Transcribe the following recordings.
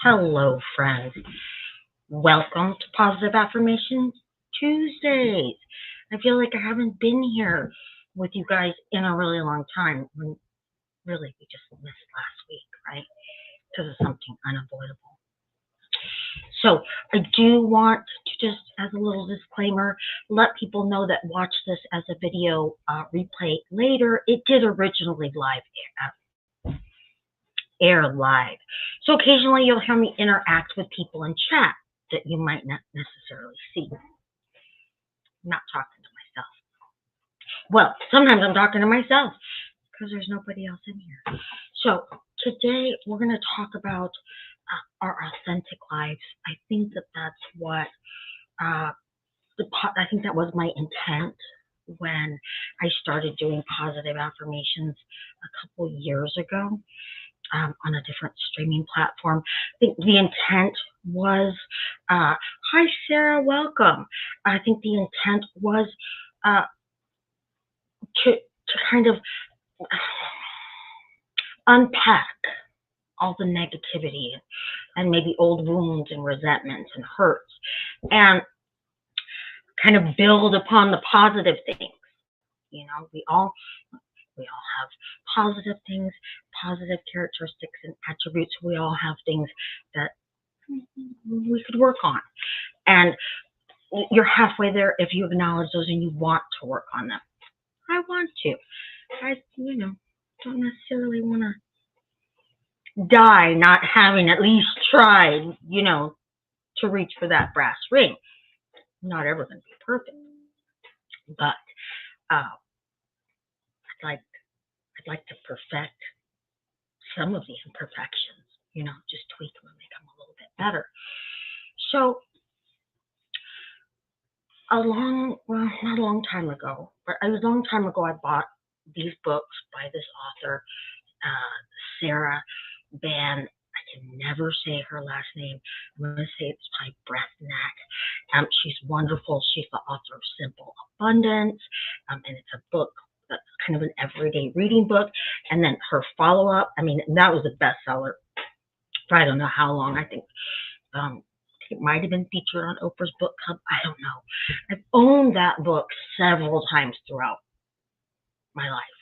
Hello, friends. Welcome to Positive Affirmation Tuesdays. I feel like I haven't been here with you guys in a really long time. When really we just missed last week, right? Because of something unavoidable. So I do want to just, as a little disclaimer, let people know that watch this as a video replay later. It did originally air live. So occasionally you'll hear me interact with people in chat that you might not necessarily see. I'm not talking to myself. Well, sometimes I'm talking to myself because there's nobody else in here. So today we're going to talk about our authentic lives. I think that that's what I think that was my intent when I started doing positive affirmations a couple years ago. On a different streaming platform. I think the intent was, hi Sarah, welcome. I think the intent was to kind of unpack all the negativity and maybe old wounds and resentments and hurts and kind of build upon the positive things. You know, we all have positive things, positive characteristics and attributes. We all have things that we could work on. And you're halfway there if you acknowledge those and you want to work on them. I want to. I don't necessarily want to die not having at least tried, to reach for that brass ring. I'm not ever going to be perfect. But I'd like to perfect some of the imperfections, just tweak them and make them a little bit better. So not a long time ago, but a long time ago, I bought these books by this author, Sarah Ban. I can never say her last name. I'm going to say it's by Breathnack. She's wonderful. She's the author of Simple Abundance, and it's a book that's kind of an everyday reading book. And then her follow-up, that was a bestseller for I don't know how long. I think it might have been featured on Oprah's Book Club. I don't know. I've owned that book several times throughout my life.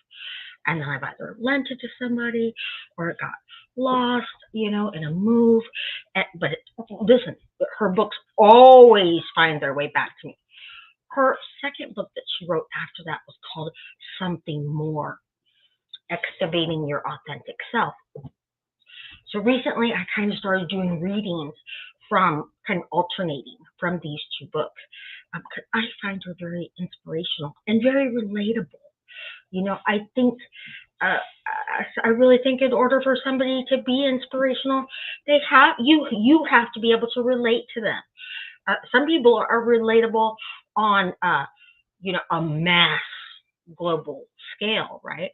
And then I've either lent it to somebody or it got lost, in a move. But listen, her books always find their way back to me. Her second book that she wrote after that was called Something More, Excavating Your Authentic Self. So recently I kind of started doing readings from kind of alternating from these two books because I find her very inspirational and very relatable. I think I really think in order for somebody to be inspirational, you have to be able to relate to them. Some people are relatable on a mass global scale, right?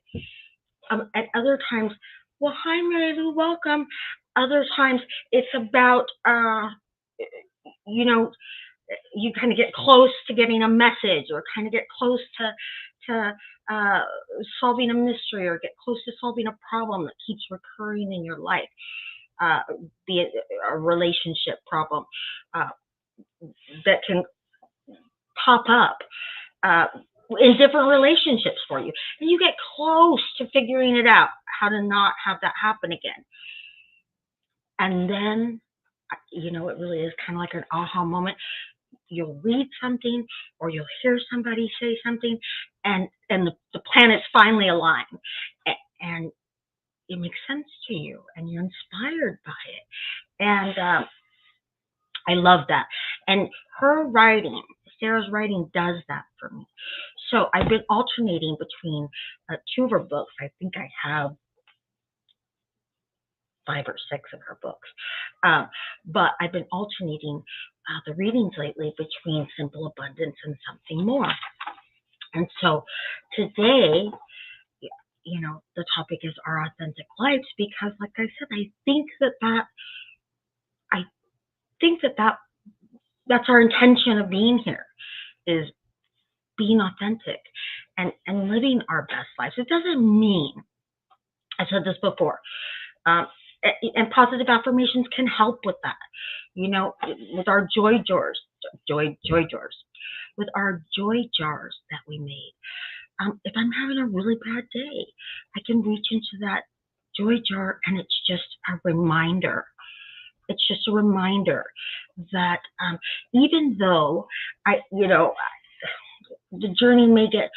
At other times, well, hi Mary Lou, welcome. Other times it's about you kind of get close to getting a message or kind of get close to solving a mystery or get close to solving a problem that keeps recurring in your life, be it a relationship problem that can pop up in different relationships for you. And you get close to figuring it out, how to not have that happen again. And then, it really is kind of like an aha moment. You'll read something or you'll hear somebody say something and the planets finally align and it makes sense to you and you're inspired by it. And I love that. And Sarah's writing does that for me. So I've been alternating between two of her books. I think I have 5 or 6 of her books. But I've been alternating the readings lately between Simple Abundance and Something More. And so today, the topic is our authentic lives because, like I said, I think that's our intention of being here, is being authentic and living our best lives. It doesn't mean, I said this before, And positive affirmations can help with that. With our joy jars, with our joy jars that we made. If I'm having a really bad day, I can reach into that joy jar, and it's just a reminder. It's just a reminder that even though the journey may get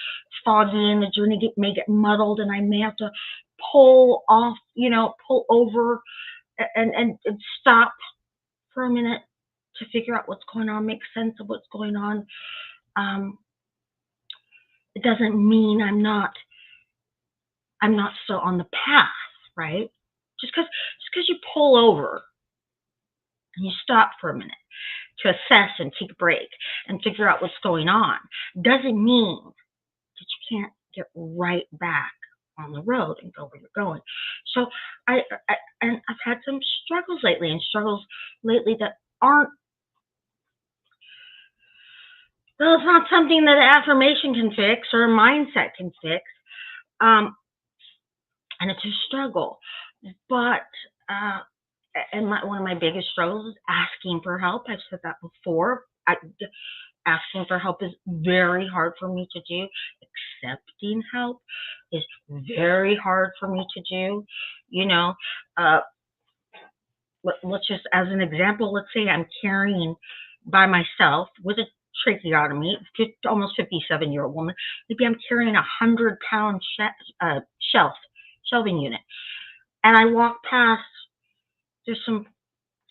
foggy and the journey may get muddled, and I may have to pull off, pull over and stop for a minute to figure out what's going on, make sense of what's going on. It doesn't mean I'm not still on the path, right? Just because you pull over and you stop for a minute to assess and take a break and figure out what's going on doesn't mean that you can't get right back on the road and go where you're going. So I've had some struggles lately that aren't. Well, it's not something that affirmation can fix or a mindset can fix, and it's a struggle. But one of my biggest struggles is asking for help. I've said that before. Asking for help is very hard for me to do. Accepting help is very hard for me to do. Let's just, as an example, let's say I'm carrying by myself with a tracheotomy, almost 57-year-old woman. Maybe I'm carrying 100-pound shelving unit, and I walk past. There's some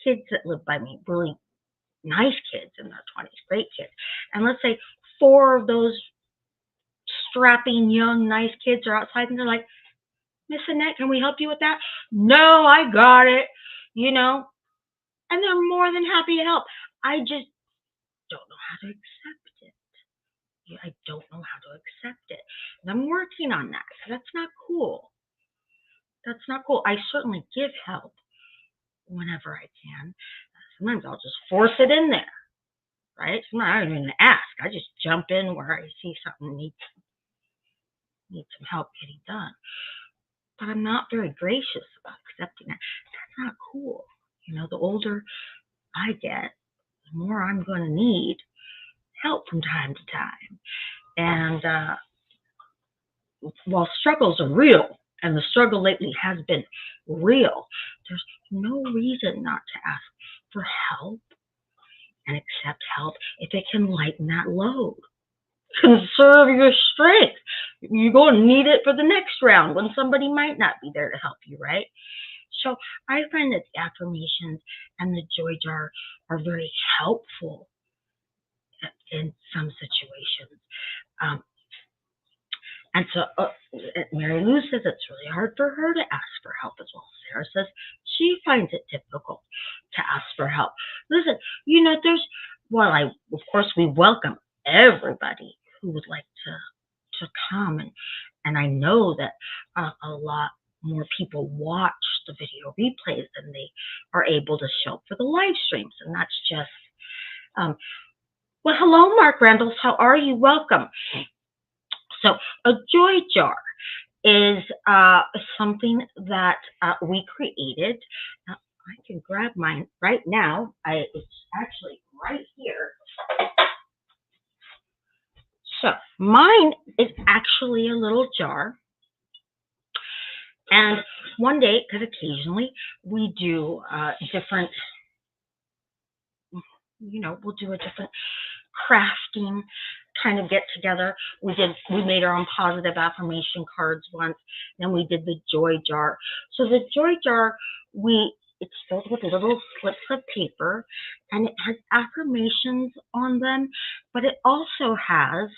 kids that live by me, really nice kids in their 20s, great kids. And let's say 4 of those strapping, young, nice kids are outside, and they're like, "Miss Annette, can we help you with that?" "No, I got it," and they're more than happy to help. I just don't know how to accept it. I don't know how to accept it. And I'm working on that. That's not cool. That's not cool. I certainly give help whenever I can. Sometimes I'll just force it in there, right? Sometimes I don't even ask. I just jump in where I see something needs some help getting done. But I'm not very gracious about accepting that. That's not cool. The older I get, the more I'm going to need help from time to time. And while struggles are real, and the struggle lately has been real, there's no reason not to ask for help and accept help if it can lighten that load. Conserve your strength. You're going to need it for the next round when somebody might not be there to help you, right? So I find that the affirmations and the joy jar are very helpful in some situations. And so Mary Lou says it's really hard for her to ask for help as well. Sarah says she finds it difficult to ask for help. Listen, of course, we welcome everybody who would like to come. And I know that a lot more people watch the video replays than they are able to show for the live streams. And that's just, well, hello, Mark Randalls. How are you? Welcome. So a joy jar is something that we created. Now, I can grab mine right now. It's actually right here. So mine is actually a little jar. And one day, because occasionally we do different, we'll do a different crafting kind of get together. We made our own positive affirmation cards once, then we did the joy jar. So the joy jar, it's filled with little slips of paper, and it has affirmations on them, but it also has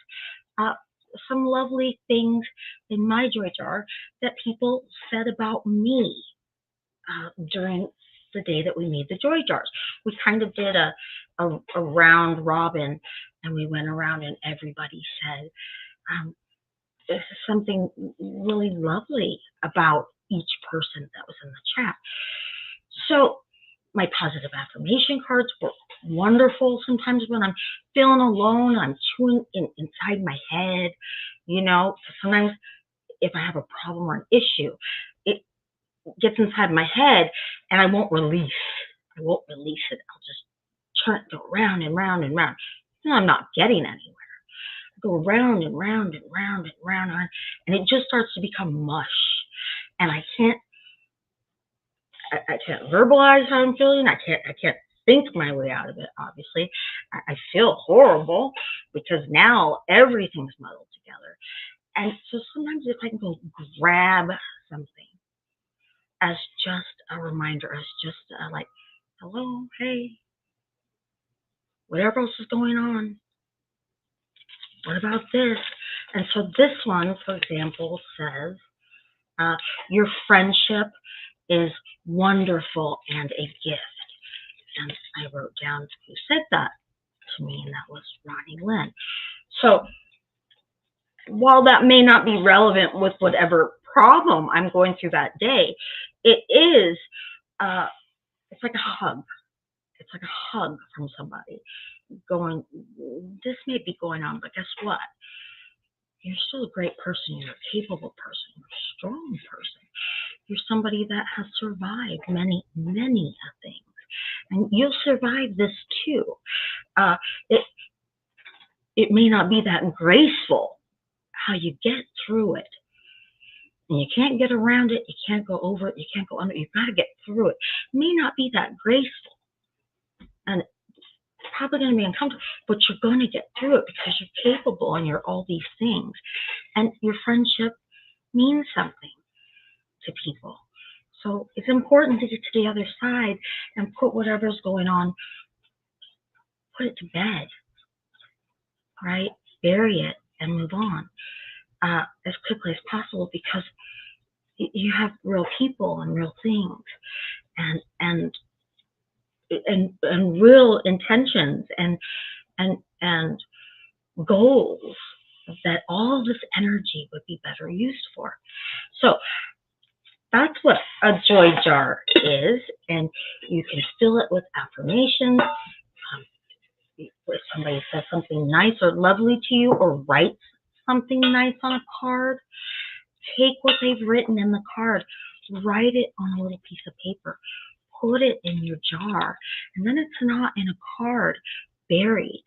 some lovely things in my joy jar that people said about me during the day that we made the joy jars. We kind of did a round robin, and we went around and everybody said there's something really lovely about each person that was in the chat. So my positive affirmation cards were wonderful. Sometimes when I'm feeling alone, I'm chewing inside my head, Sometimes if I have a problem or an issue, gets inside my head, and I won't release. I won't release it. I'll just turn it, go round and round and round. And I'm not getting anywhere. I go round and round and round and round, and it just starts to become mush. And I can't verbalize how I'm feeling. I can't think my way out of it, obviously. I feel horrible because now everything's muddled together. And so sometimes if I can go grab something as just a reminder, as just like, hello, hey, whatever else is going on, what about this? And so this one, for example, says, your friendship is wonderful and a gift. And I wrote down who said that to me, and that was Ronnie Lynn. So while that may not be relevant with whatever problem I'm going through that day, it is, it's like a hug. It's like a hug from somebody going, this may be going on, but guess what? You're still a great person. You're a capable person. You're a strong person. You're somebody that has survived many, many things. And you'll survive this too. It may not be that graceful how you get through it. And you can't get around it. You can't go over it. You can't go under it. You've got to get through it. It may not be that graceful. And it's probably going to be uncomfortable, but you're going to get through it because you're capable and you're all these things. And your friendship means something to people. So it's important to get to the other side and put whatever's going on, put it to bed, right? Bury it and move on as quickly as possible, because you have real people and real things and real intentions and goals that all this energy would be better used for. So that's what a joy jar is, and you can fill it with affirmations. If somebody says something nice or lovely to you, or writes something nice on a card, take what they've written in the card, write it on a little piece of paper, put it in your jar, and then it's not in a card buried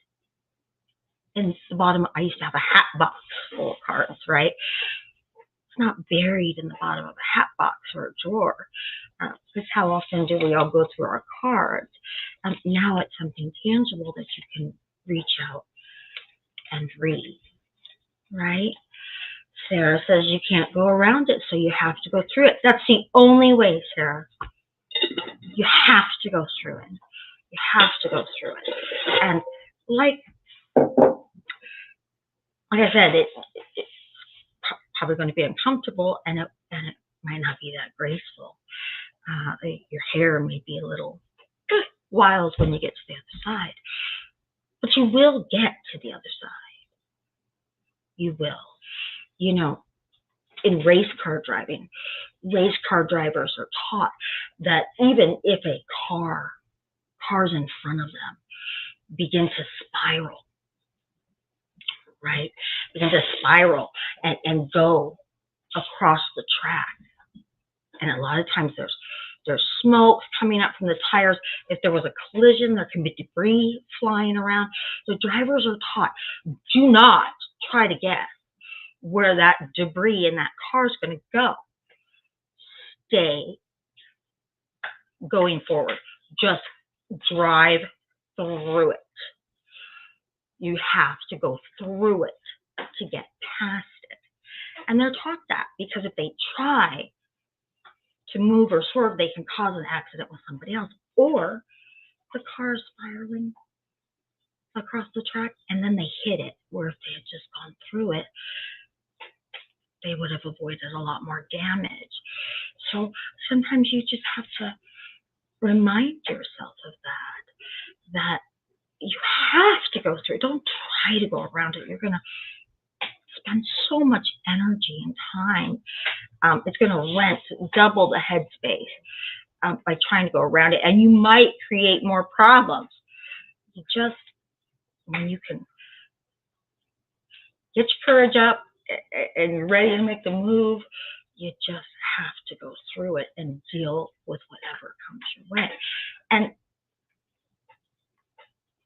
in the bottom. I used to have a hat box full of cards, right? It's not buried in the bottom of a hat box or a drawer. Because how often do we all go through our cards? Now it's something tangible that you can reach out and read, right? Sarah says you can't go around it, so you have to go through it. That's the only way, Sarah. You have to go through it. You have to go through it. And like I said, it's probably going to be uncomfortable, and it might not be that graceful. Your hair may be a little wild when you get to the other side, but you will get to the other side. You will. You know, in race car driving, race car drivers are taught that even if a cars in front of them begin to spiral, right? Begin to spiral and go across the track. And a lot of times there's smoke coming up from the tires. If there was a collision, there can be debris flying around. So drivers are taught, do not try to guess where that debris in that car is going to go. Stay going forward. Just drive through it. You have to go through it to get past it. And they're taught that because if they try to move or swerve, they can cause an accident with somebody else, or the car is spiraling across the track and then they hit it, where if they had just gone through it, they would have avoided a lot more damage. So sometimes you just have to remind yourself of that you have to go through it. Don't try to go around it. You're going to spend so much energy and time. It's going to rent double the headspace by trying to go around it, and you might create more problems. You just, when you can get your courage up and you're ready to make the move, You just have to go through it and deal with whatever comes your way. And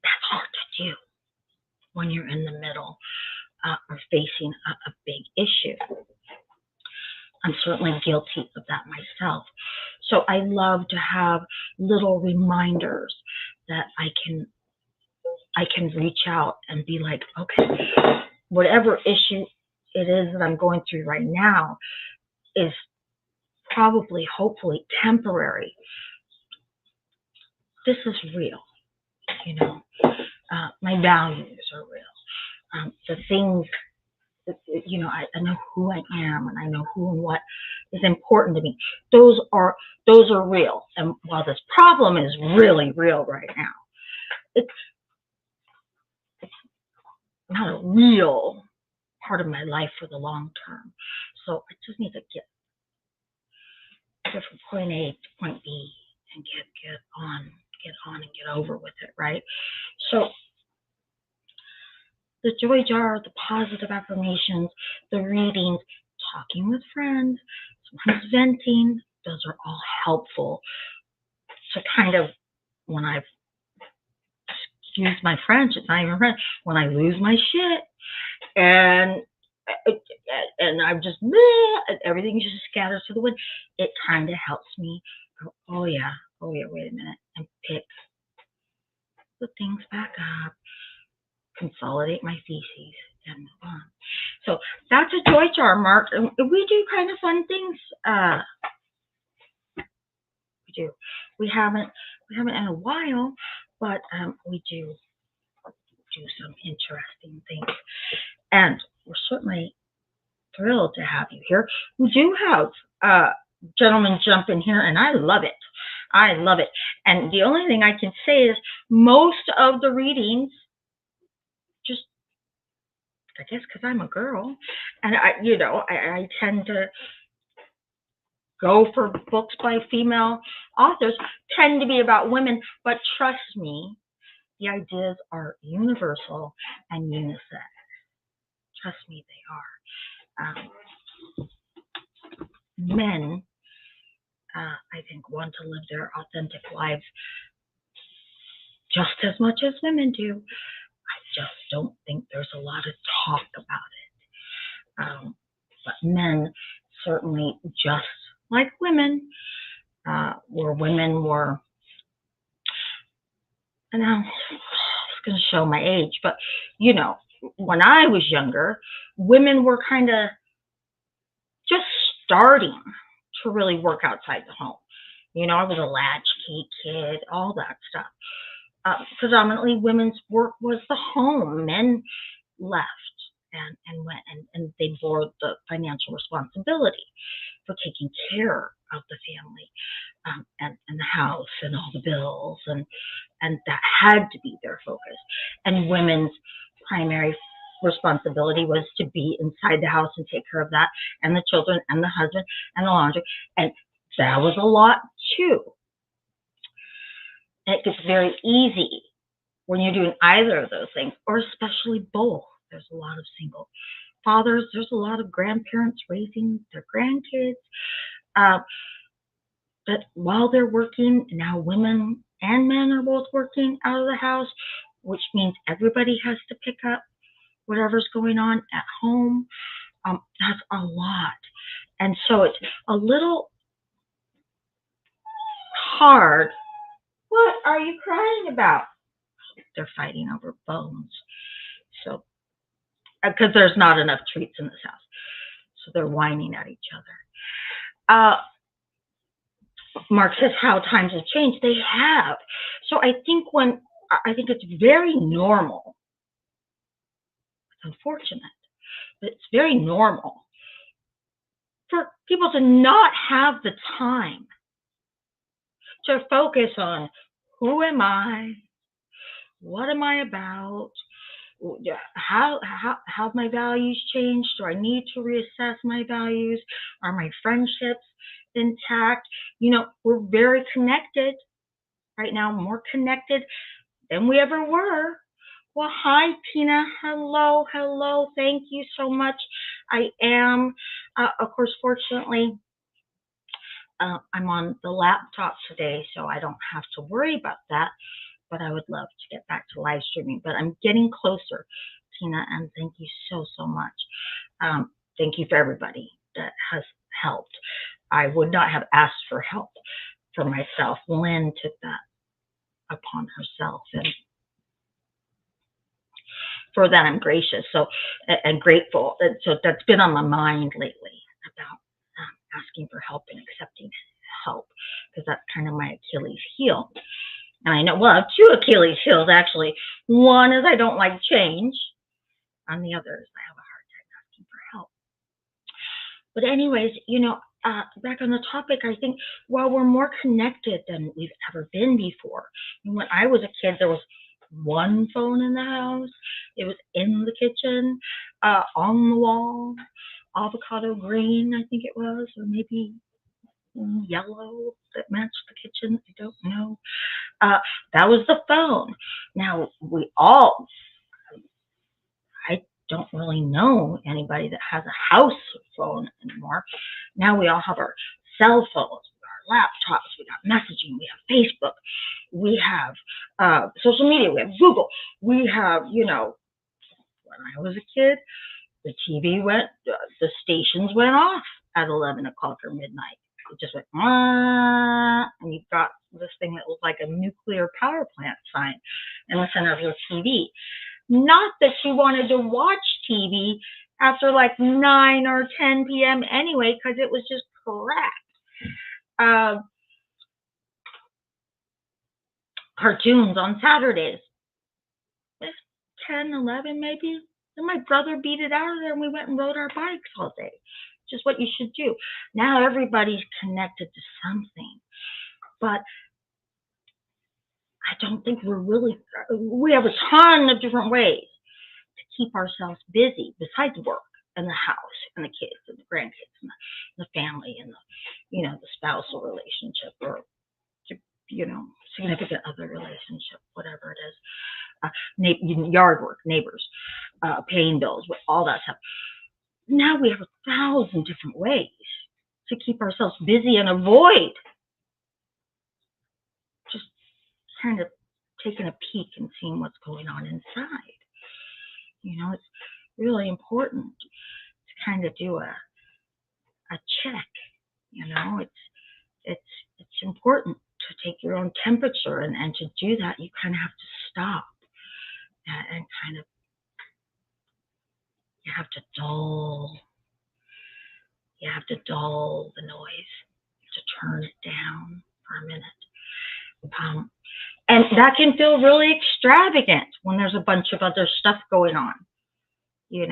that's hard to do when you're in the middle or facing a big issue. I'm certainly guilty of that myself. So I love to have little reminders that I can reach out and be like, okay, whatever issue it is that I'm going through right now is probably, hopefully, temporary. This is real, you know. My values are real. The things, you know, I know who I am, and I know who and what is important to me. Those are real. And while this problem is really real right now, it's not a real part of my life for the long term. So I just need to get from point A to point B and get on and get over with it, right? So the joy jar, the positive affirmations, the readings, talking with friends, sometimes venting, those are all helpful. So kind of when I've excuse my French, it's not even French, when I lose my shit and I'm just everything just scatters to the wind, it kind of helps me go, oh yeah, wait a minute, and pick the things back up, consolidate my feces, and move on. So that's a joy jar, Mark. We do kind of fun things. We do. We haven't in a while, but we do some interesting things, and we're certainly thrilled to have you here. We do have gentlemen jump in here, and I love it. I love it. And the only thing I can say is most of the readings, just I guess because I'm a girl, and I tend to go for books by female authors, tend to be about women. But trust me, the ideas are universal and unisex. Trust me, they are. Men, I think, want to live their authentic lives just as much as women do. I just don't think there's a lot of talk about it. But men certainly, just like women, where women were, and I was going to show my age, but when I was younger, women were kind of just starting to really work outside the home. I was a latchkey kid, all that stuff. Predominantly, women's work was the home. Men left and went, and they bore the financial responsibility for taking care of the family and the house and all the bills, and that had to be their focus. And women's primary responsibility was to be inside the house and take care of that, and the children, and the husband, and the laundry, and that was a lot too. And it gets very easy when you're doing either of those things, or especially both. There's a lot of single fathers. There's a lot of grandparents raising their grandkids. But while they're working, now women and men are both working out of the house, which means everybody has to pick up whatever's going on at home. That's a lot. And so it's a little hard. What are you crying about? They're fighting over bones. So, because there's not enough treats in this house. So they're whining at each other. Mark says how times have changed. They have. So I think it's very normal. It's unfortunate, but it's very normal for people to not have the time to focus on who am I, what am I about, how have my values changed? Do I need to reassess my values? Are my friendships intact? We're very connected right now, more connected than we ever were. Well, hi, Tina. Hello. Thank you so much I am, of course, fortunately, I'm on the laptop today, so I don't have to worry about that. But I would love to get back to live streaming. But I'm getting closer, Tina, and thank you so, so much. Thank you for everybody that has helped. I would not have asked for help for myself. Lynn took that upon herself, and for that I'm gracious and grateful. And so that's been on my mind lately about asking for help and accepting help, because that's kind of my Achilles heel. And I know, well, I have two Achilles heels actually. One is I don't like change, and the other is I have a hard time asking for help. But anyways, back on the topic, I think while we're more connected than we've ever been before. When I was a kid, there was one phone in the house. It was in the kitchen, on the wall, avocado green, I think it was, or maybe yellow that matched the kitchen. I don't know. That was the phone. Now I don't really know anybody that has a house phone anymore. Now we all have our cell phones, our laptops, we got messaging, we have Facebook, we have social media, we have Google, we have, when I was a kid, the TV the stations went off at 11 o'clock or midnight. It just went, and you've got this thing that was like a nuclear power plant sign in the center of your TV. Not that you wanted to watch TV after like 9 or 10 p.m. anyway, because it was just crap. Cartoons on Saturdays. 10, 11 maybe. And my brother beat it out of there, and we went and rode our bikes all day. Just what you should do. Now everybody's connected to something. But I don't think we have a ton of different ways to keep ourselves busy besides work and the house and the kids and the grandkids and the family and the spousal relationship, or significant other relationship, whatever it is, yard work, neighbors, paying bills, all that stuff. Now we have 1,000 different ways to keep ourselves busy and avoid just kind of taking a peek and seeing what's going on inside. It's really important to kind of do a check. It's important to take your own temperature, and to do that, you kind of have to stop and kind of, you have to dull the noise, to turn it down for a minute. And that can feel really extravagant when there's a bunch of other stuff going on. When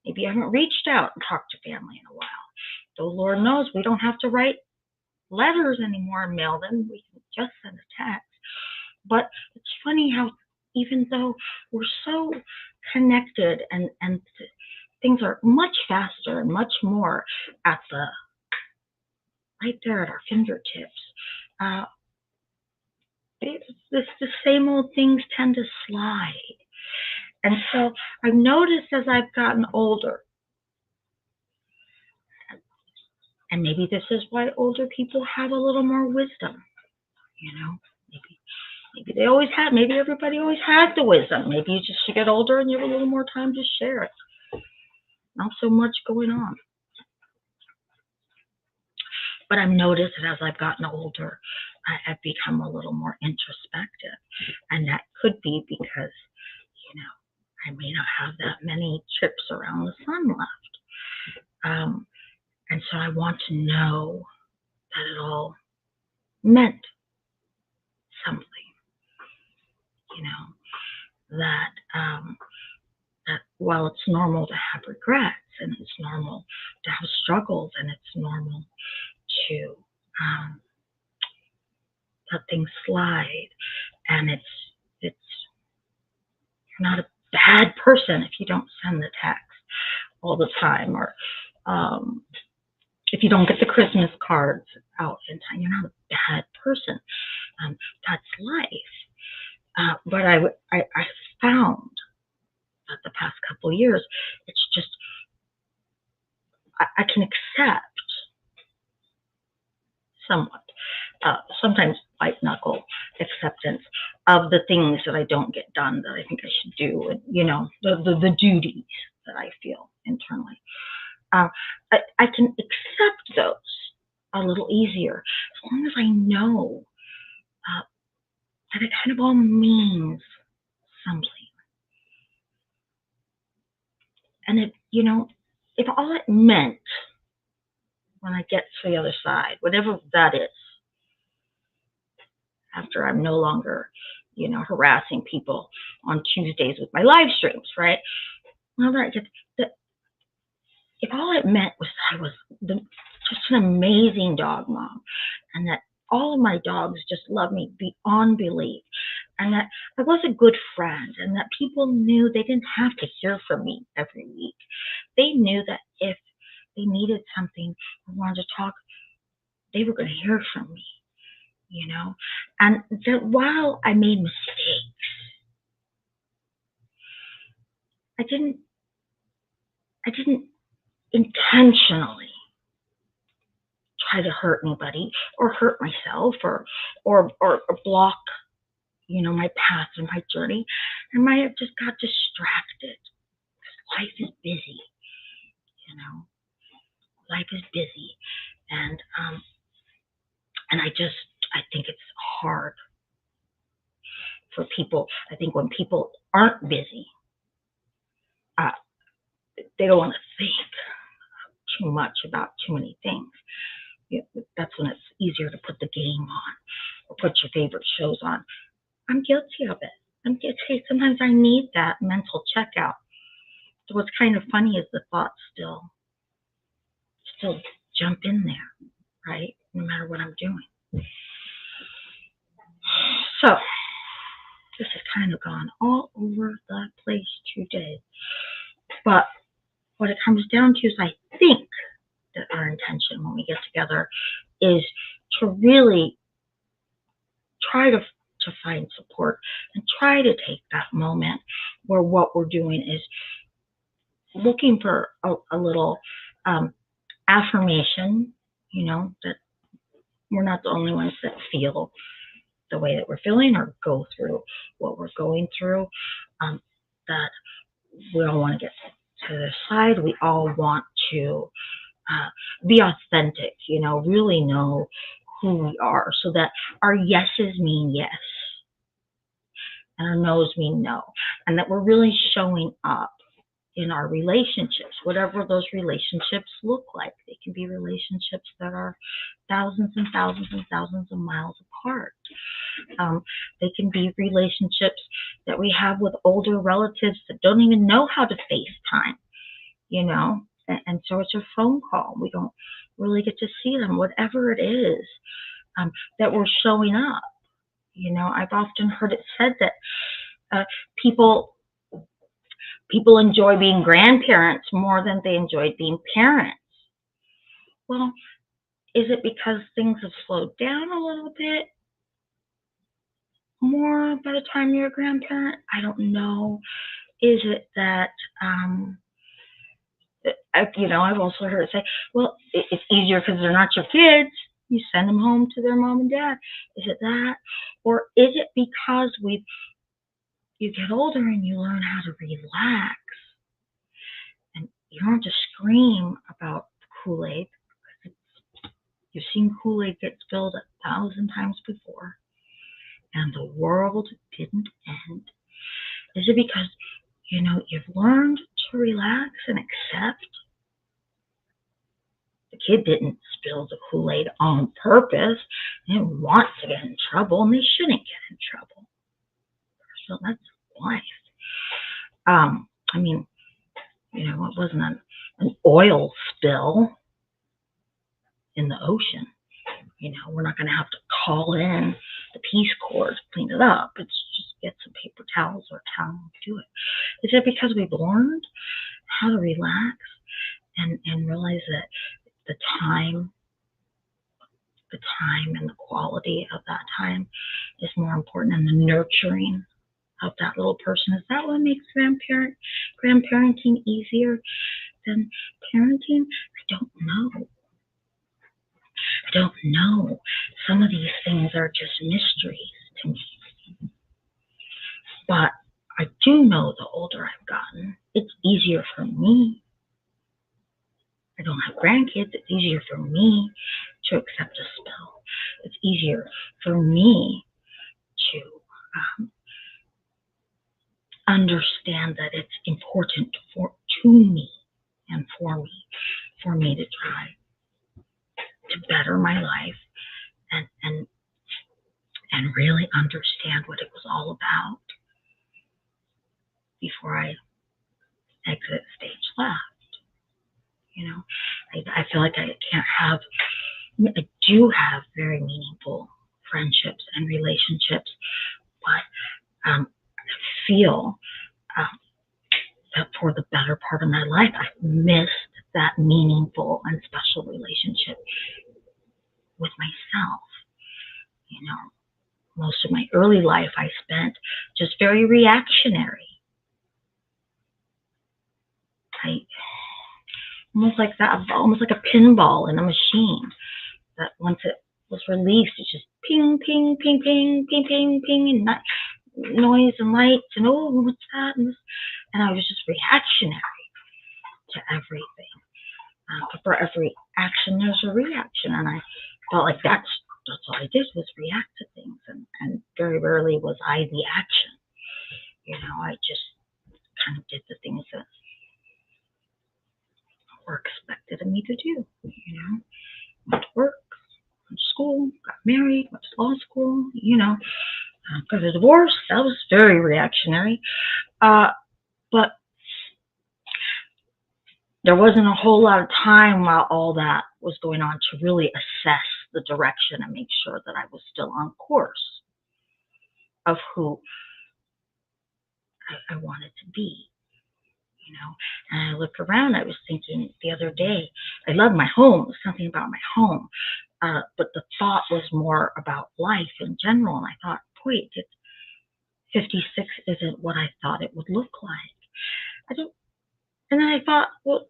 maybe you haven't reached out and talked to family in a while. Though Lord knows we don't have to write letters anymore and mail them. We can just send a text. But it's funny how, even though we're so connected and things are much faster and much more right there at our fingertips, the same old things tend to slide. And so I've noticed as I've gotten older, and maybe this is why older people have a little more wisdom, maybe they always had, maybe everybody always had the wisdom. Maybe you just get older and you have a little more time to share it. Not so much going on. But I've noticed that as I've gotten older, I've become a little more introspective. And that could be because, I may not have that many trips around the sun left. And so I want to know that it all meant something, that while it's normal to have regrets, and it's normal to have struggles, and it's normal to let things slide, and it's you're not a bad person if you don't send the text all the time, or if you don't get the Christmas cards out in time. You're not a bad person. That's life. But I found that the past couple of years, it's just sometimes white knuckle acceptance of the things that I don't get done that I think I should do, and the duties that I feel internally. Uh, I can accept those a little easier as long as I know uh, that it kind of all means something. And if all it meant when I get to the other side, whatever that is, after I'm no longer, harassing people on Tuesdays with my live streams, right? Whenever I get that, if all it meant was I was just an amazing dog mom, and that all of my dogs just love me beyond belief, and that I was a good friend, and that people knew they didn't have to hear from me every week. They knew that if they needed something or wanted to talk, they were going to hear from me, and that while I made mistakes, I didn't intentionally try to hurt anybody or hurt myself or block, my path and my journey. I might have just got distracted. Life is busy, life is busy. And I think it's hard for people. I think when people aren't busy, uh, they don't want to think too much about too many things. That's when it's easier to put the game on or put your favorite shows on. I'm guilty of it. Sometimes I need that mental checkout. So what's kind of funny is the thoughts still jump in there, right? No matter what I'm doing. So this has kind of gone all over the place today. But what it comes down to is I think that our intention when we get together is to really try to find support and try to take that moment where what we're doing is looking for a little affirmation, that we're not the only ones that feel the way that we're feeling or go through what we're going through, that we all want to get to the side. We all want to be authentic, really know who we are, so that our yeses mean yes and our no's mean no, and that we're really showing up in our relationships, whatever those relationships look like. They can be relationships that are thousands and thousands and thousands of miles apart. They can be relationships that we have with older relatives that don't even know how to FaceTime, and so it's a phone call. We don't really get to see them, whatever it is, that we're showing up. I've often heard it said that people enjoy being grandparents more than they enjoy being parents. Well, is it because things have slowed down a little bit more by the time you're a grandparent? I don't know. Is it that, I've also heard it say, well, it's easier because they're not your kids. You send them home to their mom and dad. Is it that? Or is it because you get older and you learn how to relax? And you don't have to scream about Kool-Aid. You've seen Kool-Aid get spilled 1,000 times before, and the world didn't end. Is it because, you've learned to relax and accept? The kid didn't spill the Kool-Aid on purpose. They didn't want to get in trouble, and they shouldn't get in trouble. So that's life. It wasn't an oil spill in the ocean. We're not going to have to call in the Peace Corps to clean it up. It's just get some paper towels or a towel and do it. Is it because we've learned how to relax and realize that the time and the quality of that time is more important, and the nurturing of that little person? Is that what makes grandparenting easier than parenting? I don't know. I don't know. Some of these things are just mysteries to me. But I do know the older I've gotten, it's easier for me. I don't have grandkids. It's easier for me to accept a spell. It's easier for me to understand that it's important to me and for me to try to better my life and and really understand what it was all about before I exit stage left. You know, I feel like I do have very meaningful friendships and relationships, but I feel um, that for the better part of my life, I've missed that meaningful and special relationship with myself. You know, most of my early life I spent just very reactionary. I almost like a pinball in a machine that once it was released, it's just ping, ping, ping, ping, ping, ping, ping, and noise and lights and oh, what's that? And I was just reactionary to everything. For every action, there's a reaction, and I felt like that's all I did was react to things, and very rarely was I the action. I just kind of did the things that were expected of me to do. Went to work, went to school, got married, went to law school. Got a divorce. That was very reactionary. But there wasn't a whole lot of time while all that was going on to really assess the direction and make sure that I was still on course of who I wanted to be. And I looked around. I was thinking the other day, I love my home. There's something about my home. But the thought was more about life in general. And I thought, wait, 56 isn't what I thought it would look like. And then I thought, well,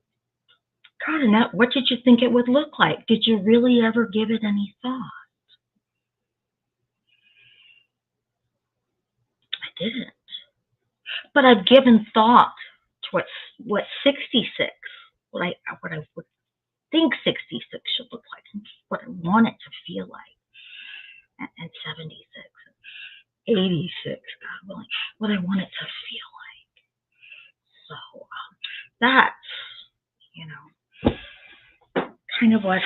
God, Annette, what did you think it would look like? Did you really ever give it any thought? I didn't. But I've given thought to what 66, what I would think 66 should look like, and what I want it to feel like, and 76, 86, God willing, what I want it to feel like. So that's, you know, kind of what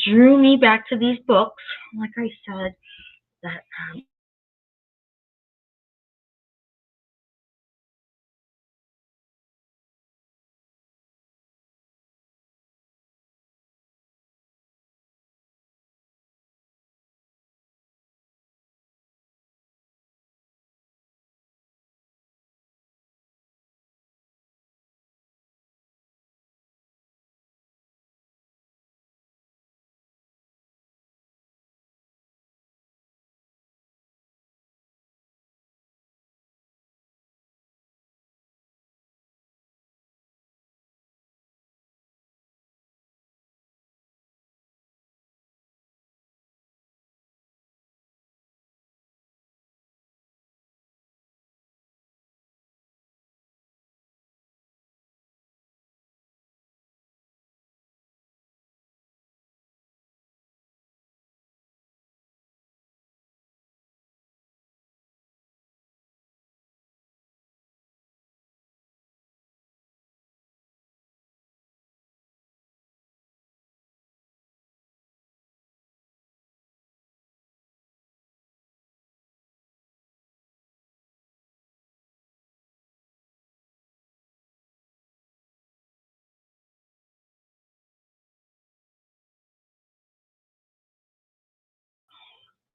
drew me back to these books. Like I said, that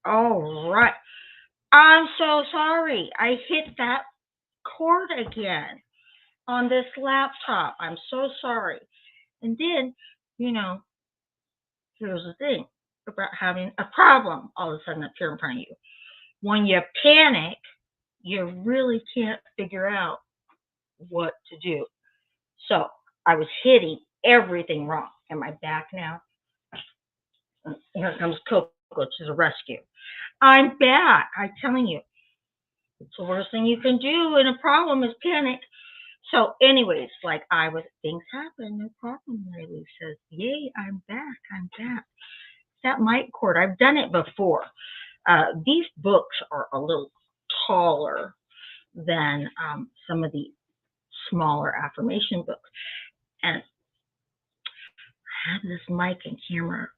all right. I'm so sorry. I hit that cord again on this laptop. I'm so sorry. And then, you know, here's the thing about having a problem all of a sudden appear in front of you. When you panic, you really can't figure out what to do. So I was hitting everything wrong. Am I back now? And here comes Coco. She's a rescue. I'm back. I'm telling you, it's the worst thing you can do in a problem is panic. So, anyways, like I was, things happen, no problem. Lily says, "Yay, I'm back. I'm back." That mic cord, I've done it before. These books are a little taller than some of the smaller affirmation books, and I have this mic and camera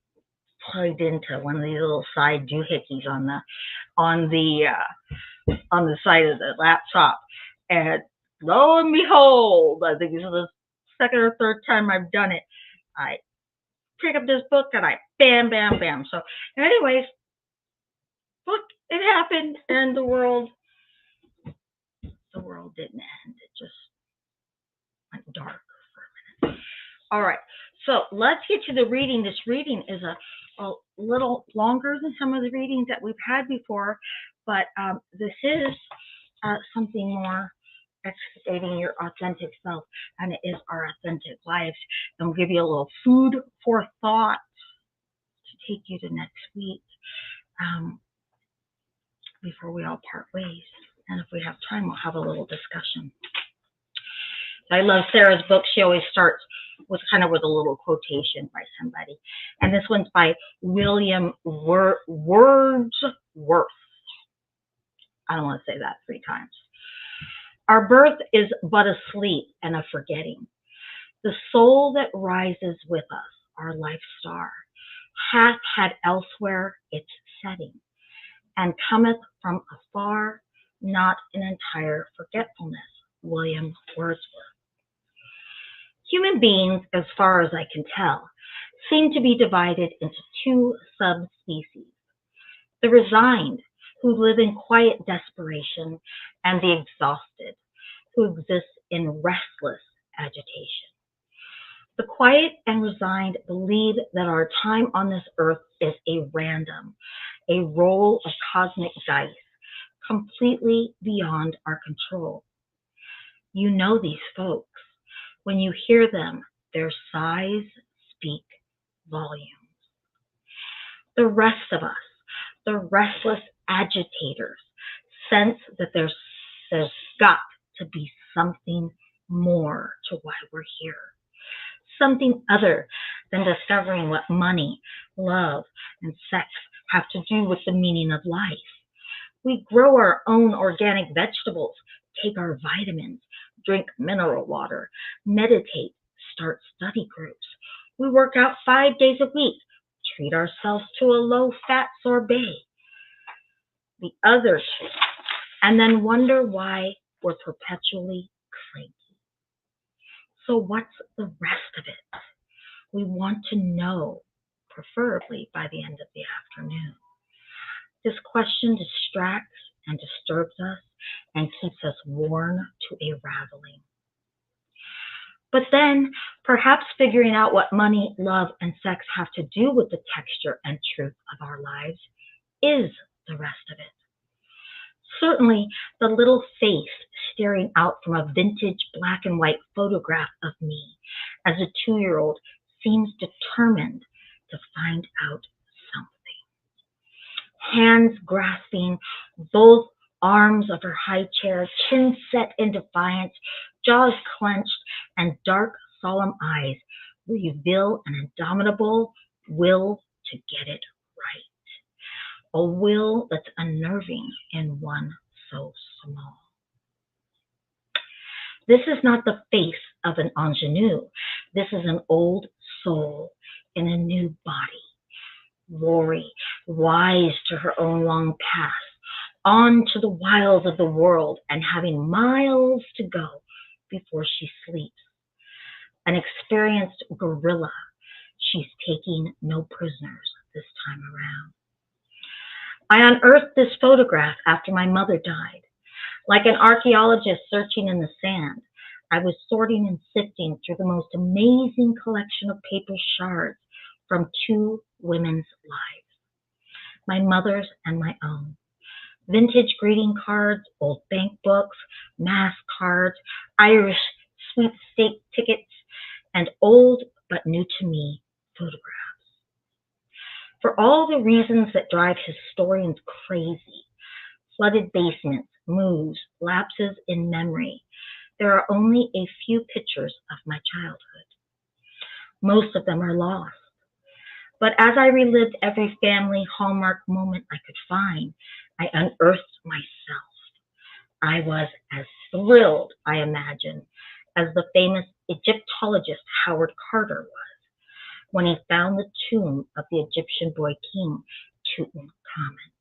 plugged into one of these little side doohickeys on the on the side of the laptop, and lo and behold, I think this is the second or third time I've done it. I pick up this book and I bam, bam, bam. So, anyways, look, it happened, and the world didn't end. It just went dark for a minute. All right, so let's get to the reading. This reading is a little longer than some of the readings that we've had before, but this is something more excavating your authentic self, and it is our authentic lives. And we'll give you a little food for thought to take you to next week before we all part ways. And if we have time, we'll have a little discussion. I love Sarah's book. She always starts with a little quotation by somebody. And this one's by William Wordsworth. I don't want to say that 3 times. Our birth is but a sleep and a forgetting. The soul that rises with us, our life star, hath had elsewhere its setting, and cometh from afar, not in entire forgetfulness. William Wordsworth. Human beings, as far as I can tell, seem to be divided into 2 subspecies. The resigned, who live in quiet desperation, and the exhausted, who exist in restless agitation. The quiet and resigned believe that our time on this earth is a roll of cosmic dice, completely beyond our control. You know these folks. When you hear them, their sighs speak volumes. The rest of us, the restless agitators, sense that there's got to be something more to why we're here. Something other than discovering what money, love, and sex have to do with the meaning of life. We grow our own organic vegetables, take our vitamins, drink mineral water, meditate, start study groups. We work out 5 days a week, treat ourselves to a low-fat sorbet. The other 2, and then wonder why we're perpetually cranky. So what's the rest of it? We want to know, preferably by the end of the afternoon. This question distracts and disturbs us and keeps us worn to a raveling. But then, perhaps figuring out what money, love, and sex have to do with the texture and truth of our lives is the rest of it. Certainly, the little face staring out from a vintage black and white photograph of me as a 2-year-old seems determined to find out something. Hands grasping both arms of her high chair, chin set in defiance, jaws clenched, and dark, solemn eyes reveal an indomitable will to get it right. A will that's unnerving in one so small. This is not the face of an ingenue. This is an old soul in a new body. Rory, wise to her own long past, on to the wilds of the world and having miles to go before she sleeps. An experienced gorilla, she's taking no prisoners this time around. I unearthed this photograph after my mother died. Like an archaeologist searching in the sand, I was sorting and sifting through the most amazing collection of paper shards from 2 women's lives, my mother's and my own. Vintage greeting cards, old bank books, mass cards, Irish sweepstake tickets, and old but new to me photographs. For all the reasons that drive historians crazy, flooded basements, moves, lapses in memory, there are only a few pictures of my childhood. Most of them are lost. But as I relived every family hallmark moment I could find, I unearthed myself. I was as thrilled, I imagine, as the famous Egyptologist Howard Carter was when he found the tomb of the Egyptian boy king Tutankhamun.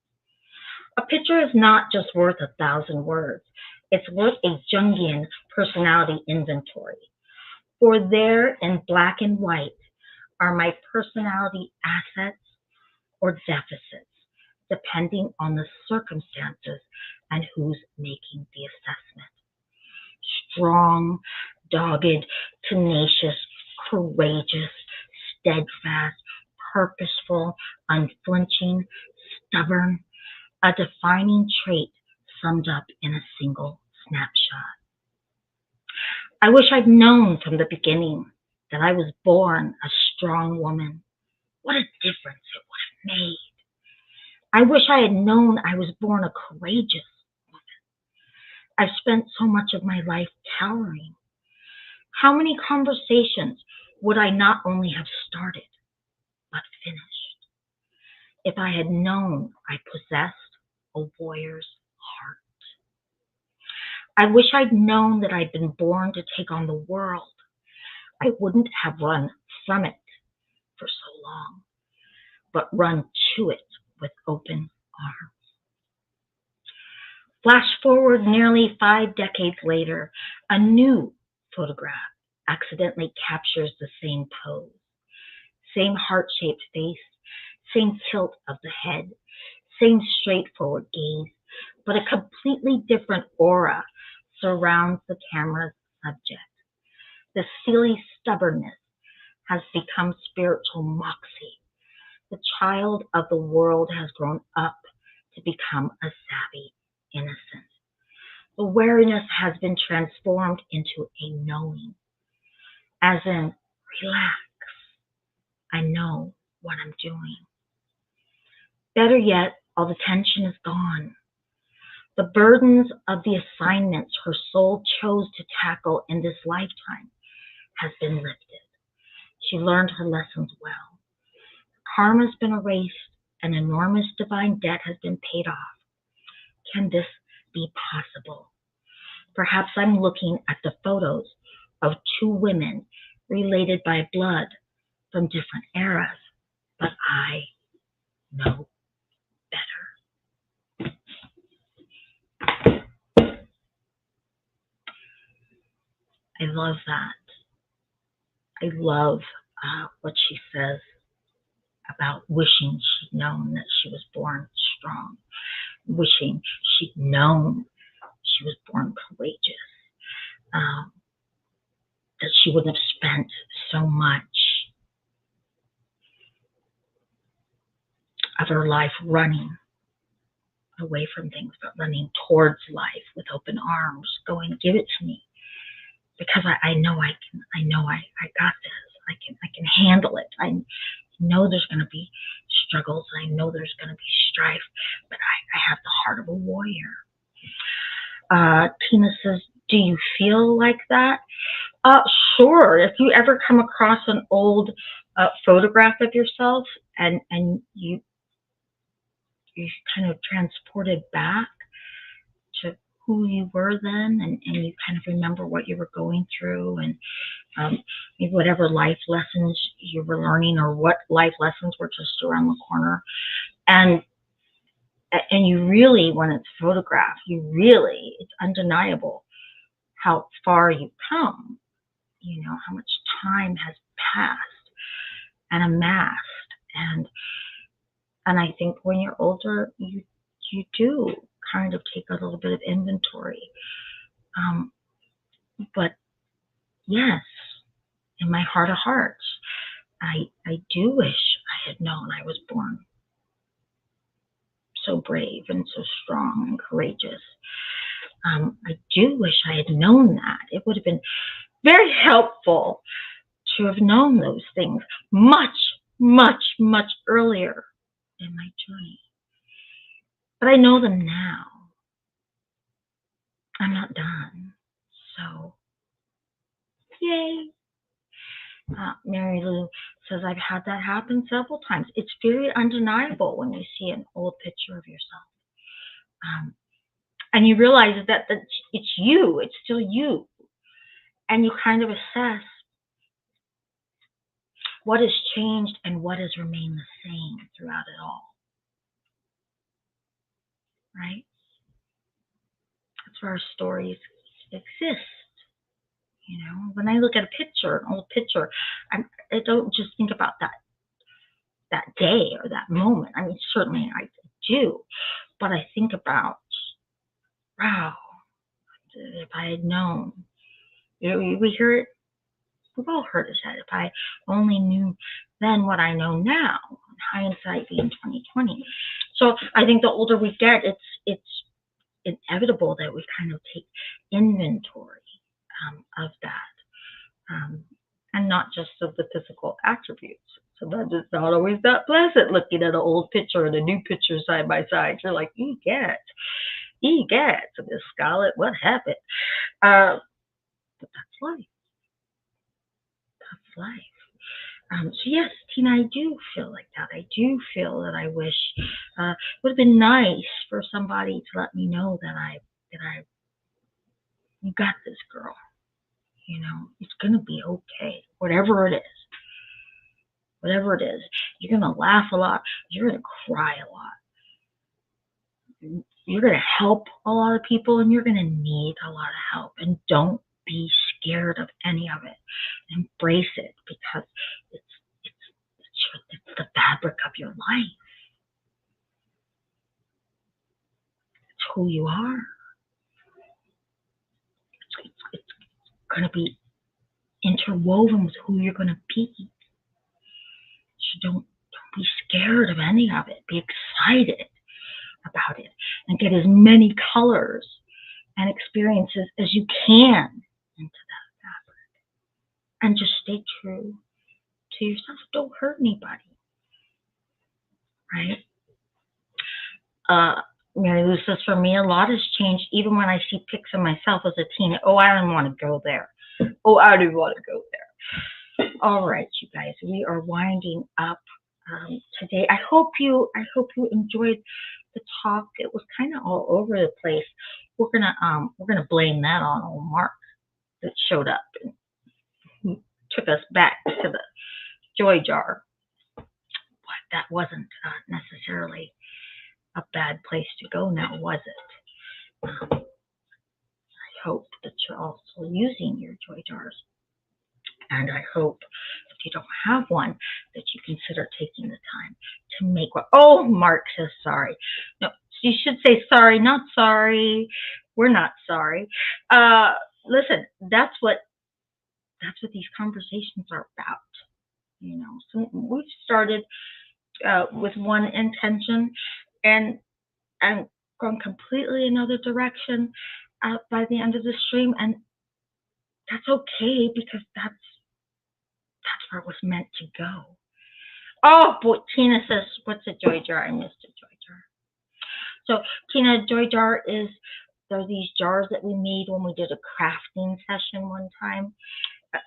A picture is not just worth 1,000 words. It's worth a Jungian personality inventory. For there in black and white are my personality assets or deficits, depending on the circumstances and who's making the assessment. Strong, dogged, tenacious, courageous, steadfast, purposeful, unflinching, stubborn, a defining trait summed up in a single snapshot. I wish I'd known from the beginning that I was born a strong woman. What a difference it would have made. I wish I had known I was born a courageous woman. I've spent so much of my life cowering. How many conversations would I not only have started, but finished, if I had known I possessed a warrior's heart? I wish I'd known that I'd been born to take on the world. I wouldn't have run from it for so long, but run to it with open arms. Flash forward nearly 5 decades later, a new photograph accidentally captures the same pose, same heart-shaped face, same tilt of the head, same straightforward gaze, but a completely different aura surrounds the camera's subject. The silly stubbornness has become spiritual moxie. The child of the world has grown up to become a savvy innocent. The wariness has been transformed into a knowing, as in, relax, I know what I'm doing. Better yet, all the tension is gone. The burdens of the assignments her soul chose to tackle in this lifetime has been lifted. She learned her lessons well. Karma's been erased, an enormous divine debt has been paid off. Can this be possible? Perhaps I'm looking at the photos of 2 women related by blood from different eras, but I know better. I love that. I love what she says about wishing she'd known that she was born strong, wishing she'd known she was born courageous, that she wouldn't have spent so much of her life running away from things, but running towards life with open arms, going, give it to me, because I know I can. I know I got this. I can handle it. I know there's going to be struggles. I know there's going to be strife, but I have the heart of a warrior. Tina says, do you feel like that? Sure. If you ever come across an old photograph of yourself and you kind of transported back to who you were then, and you kind of remember what you were going through, and maybe whatever life lessons you were learning, or what life lessons were just around the corner, and you really, when it's photographed, it's undeniable how far you've come, how much time has passed and amassed, and I think when you're older, you do kind of take a little bit of inventory. But yes, in my heart of hearts, I do wish I had known I was born so brave and so strong and courageous. I do wish I had known that. It would have been very helpful to have known those things much, much, much earlier. in my journey. But I know them now. I'm not done. So, yay. Mary Lou says, I've had that happen several times. It's very undeniable when you see an old picture of yourself. And you realize that it's you, it's still you. And you kind of assess what has changed and what has remained the same throughout it all. Right? That's where our stories exist. You know, when I look at a picture, an old picture, I don't just think about that day or that moment. I mean, certainly I do, but I think about, wow, if I had known. You know, we hear it, we've all heard it said, if I only knew then what I know now, hindsight being 2020. So I think the older we get, it's inevitable that we kind of take inventory of that, and not just of the physical attributes. So that is not always that pleasant, looking at an old picture and a new picture side by side. You're like, egat, so this Scarlet, what happened? But that's life. That's life. So yes, Tina, I do feel like that. I do feel that I wish it would have been nice for somebody to let me know that you got this, girl. You know, it's gonna be okay. Whatever it is. Whatever it is. You're gonna laugh a lot. You're gonna cry a lot. You're gonna help a lot of people, and you're gonna need a lot of help. And don't be scared of any of it. Embrace it, because it's the fabric of your life. It's who you are. It's going to be interwoven with who you're going to be. So don't be scared of any of it. Be excited about it, and get as many colors and experiences as you can into that fabric. And just stay true to yourself. Don't hurt anybody. Right? Mary Lou says, for me, a lot has changed even when I see pics of myself as a teen. Oh, I don't want to go there. Oh, I do want to go there. All right, you guys, we are winding up today. I hope you enjoyed the talk. It was kind of all over the place. We're gonna blame that on old Mark that showed up and who took us back to the joy jar. But that wasn't necessarily a bad place to go now, was it? I hope that you're also using your joy jars. And I hope if you don't have one, that you consider taking the time to make one. Oh, Mark says sorry. No, you should say sorry, not sorry. We're not sorry. Listen, that's what these conversations are about. You know, so we've started with one intention, and gone completely another direction by the end of the stream, and that's okay, because that's where it was meant to go. Oh, boy, Tina says, what's a joy jar? I missed a joy jar. So, Tina, joy jar they're these jars that we made when we did a crafting session one time.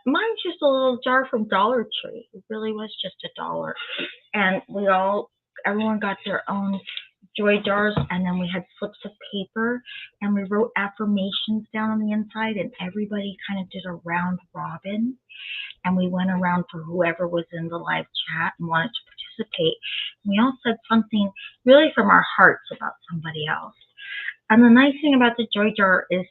Mine's just a little jar from Dollar Tree. It really was just $1. And everyone got their own joy jars, and then we had slips of paper, and we wrote affirmations down on the inside, and everybody kind of did a round robin, and we went around for whoever was in the live chat and wanted to participate. We all said something really from our hearts about somebody else. And the nice thing about the joy jar is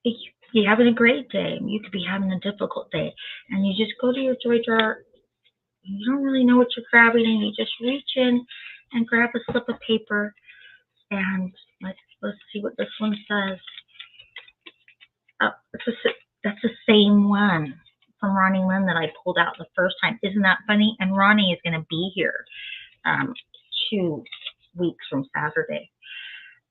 you could be having a great day, you could be having a difficult day, and you just go to your joy jar. You don't really know what you're grabbing, and you just reach in and grab a slip of paper, and let's see what this one says. That's the same one from Ronnie Lynn that I pulled out the first time. Isn't that funny? And Ronnie is going to be here 2 weeks from Saturday.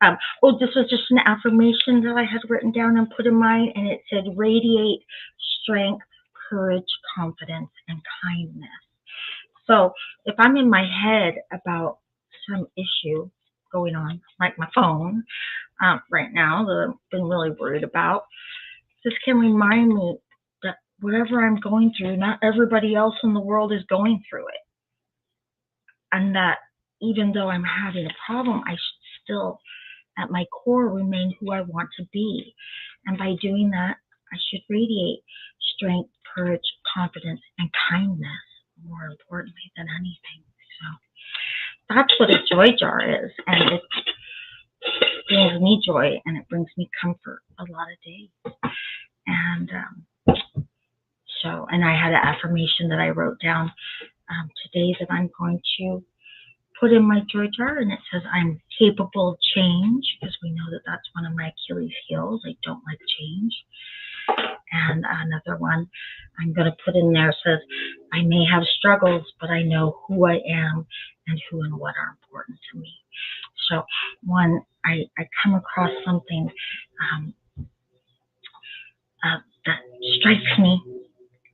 This was just an affirmation that I had written down and put in mine, and it said, radiate strength, courage, confidence, and kindness. So if I'm in my head about some issue going on, like my phone right now that I've been really worried about, this can remind me that whatever I'm going through, not everybody else in the world is going through it. And that even though I'm having a problem, I should still, at my core, remain who I want to be. And by doing that, I should radiate strength, courage, confidence, and kindness, more importantly than anything. So that's what a joy jar is. And it brings me joy and it brings me comfort a lot of days. And and I had an affirmation that I wrote down today that I'm going to put in my joy jar, and it says, I'm capable of change, because we know that that's one of my Achilles heels. I don't like change. And another one I'm going to put in there says, I may have struggles, but I know who I am and who and what are important to me. So when I come across something that strikes me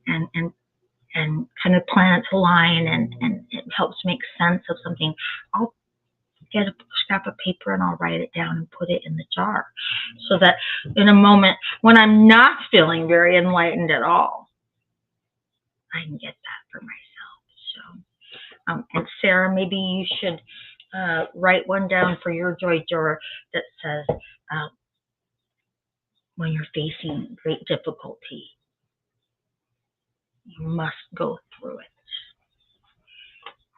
and kind of planets align and it helps make sense of something, I'll get a scrap of paper and I'll write it down and put it in the jar, so that in a moment when I'm not feeling very enlightened at all, I can get that for myself. So, and Sarah, maybe you should write one down for your joy jar that says, when you're facing great difficulty, you must go through it,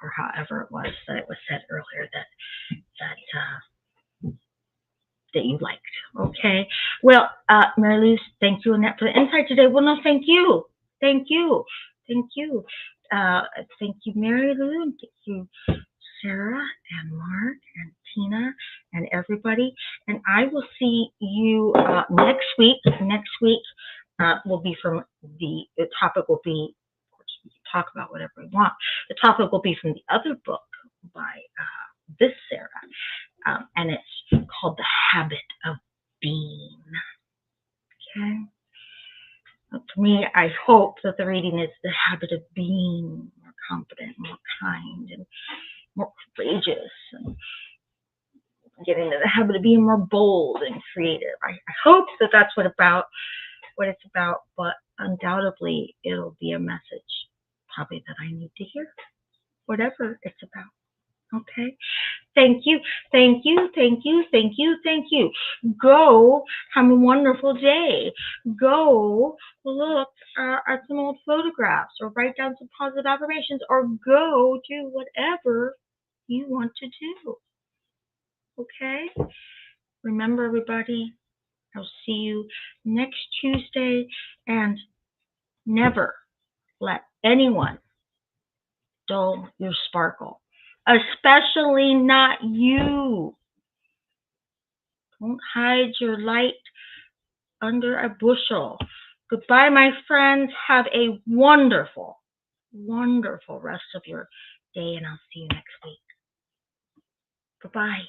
or however it was that it was said earlier that you liked. Okay. Well, Mary Lou, thank you, Annette, for the insight today. Well, no, thank you. Thank you. Thank you. Thank you, Mary Lou, and thank you, Sarah and Mark and Tina and everybody. And I will see you next week. Next week will be from the topic will be, of course, we can talk about whatever we want. The topic will be from the other book by this Sarah. And it's called The Habit of Being. Okay? For me, I hope that the reading is the habit of being more confident, more kind, and more courageous, and getting into the habit of being more bold and creative. I hope that that's what it's about, but undoubtedly it'll be a message probably that I need to hear, whatever it's about. Okay. Thank you. Thank you. Thank you. Thank you. Thank you. Go have a wonderful day. Go look at some old photographs or write down some positive affirmations or go do whatever you want to do. Okay? Remember, everybody, I'll see you next Tuesday, and never let anyone dull your sparkle. Especially not you. Don't hide your light under a bushel. Goodbye, my friends. Have a wonderful, wonderful rest of your day, and I'll see you next week. Bye-bye.